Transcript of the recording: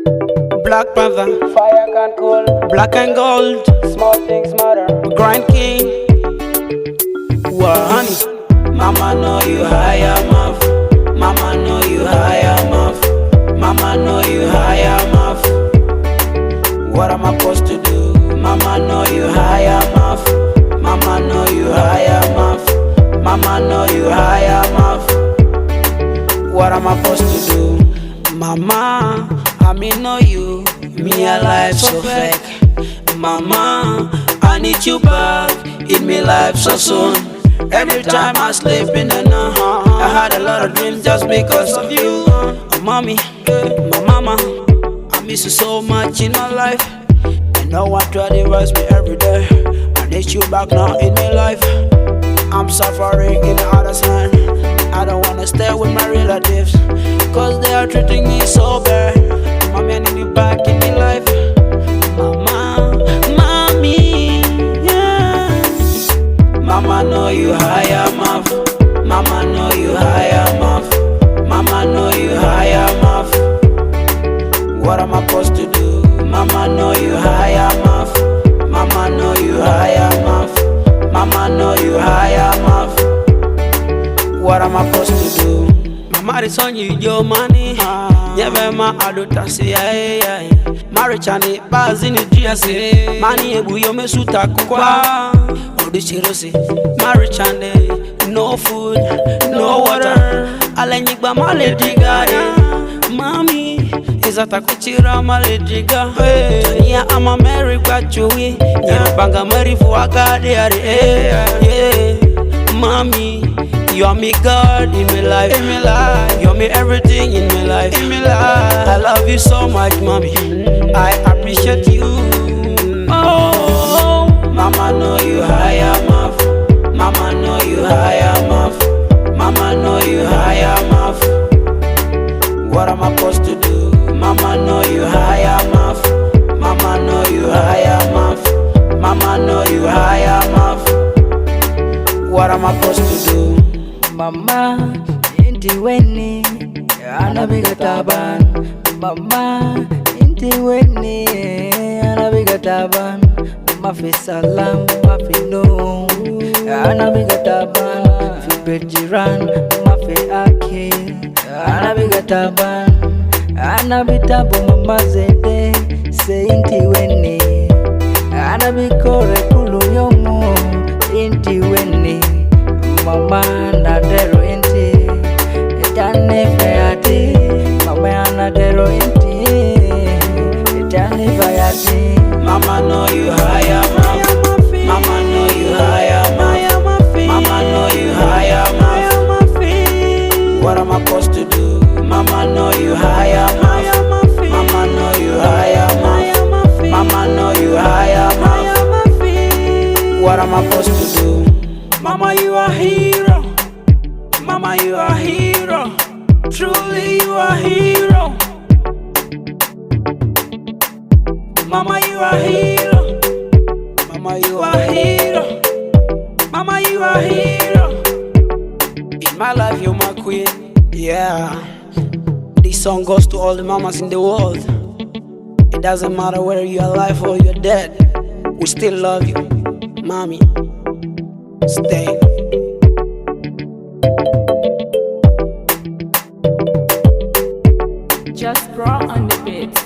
Black Panther, Fire can cool, black and gold, small things matter. grind king. Honey, Mama know you higher, muff. Mama know you higher, muff. Mama know you higher, muff. What am I supposed to do? Mama know you higher, muff. Mama know you higher, muff. Mama know you higher, muff. What am I supposed to do? Mama, I know you. Me alive so fake. Mama, I need you back in me life so soon. Every time I sleep in the night, I had a lot of dreams just because of you. Oh, mommy, my mama, I miss you so much in my life. And no one try to advise me every day. I need you back now in my life. I'm suffering in the other's hand. I don't wanna stay with my relatives, cause they are treating me so bad. Mommy, I need you back in my life. Mama, mommy, yeah. Mama know you higher, muff. Mama know you higher, muff. Mama know you higher, muff. What am I supposed to do? Mama know you higher, muff. Mama know you higher, muff. Mama know you higher, muff. What am I supposed to do? Mama, it's on you, your money. Never my adult, say, aye. Marriage and it, bars in the GSA. Money, ebu, yo, me suta kukwa. Odishirose, marriage and no food, no water. Alenigba malediga, Mami, is that a kuchira malediga. Tania, I'm a Mary Bachuи. Banga Mary for a god, yeah. Mami, you are me God in my life, you are me everything in my life, I love you so much, mommy. I appreciate you. Oh, Mama know you higher, muff. Mama know you higher, muff. Mama know you higher, muff. What am I supposed to do? Mama know you higher, muff. Mama know you higher, muff. Mama know you higher, muff. What am I supposed to do? Mama, inti weni, anabiga taban. Mama, inti weni, anabiga taban. Mafi salam, mafi no, anabiga taban. Fi berjiran, mafi akil, anabiga taban. Anabitabu mama zede, se inti weni. Anabikore kulu yomu, inti weni. Mama nadero inti, itane fayati. Mama nadero inti, itane fayati. Mama know you higher, muff. Mama know you higher, muff. Mama know you higher, muff. What am I supposed to do? Mama know you higher, muff. Mama know you higher, muff. Mama know you higher, muff. What am I supposed to do? Mama, you are a hero. Mama, you are a hero. Truly, you are a hero. Mama, you are a hero. Mama, you are a hero. Mama, you are a hero. In my life, you're my queen. Yeah. This song goes to all the mamas in the world. It doesn't matter whether you're alive or you're dead. We still love you, mommy. Stay. Just raw on the beats.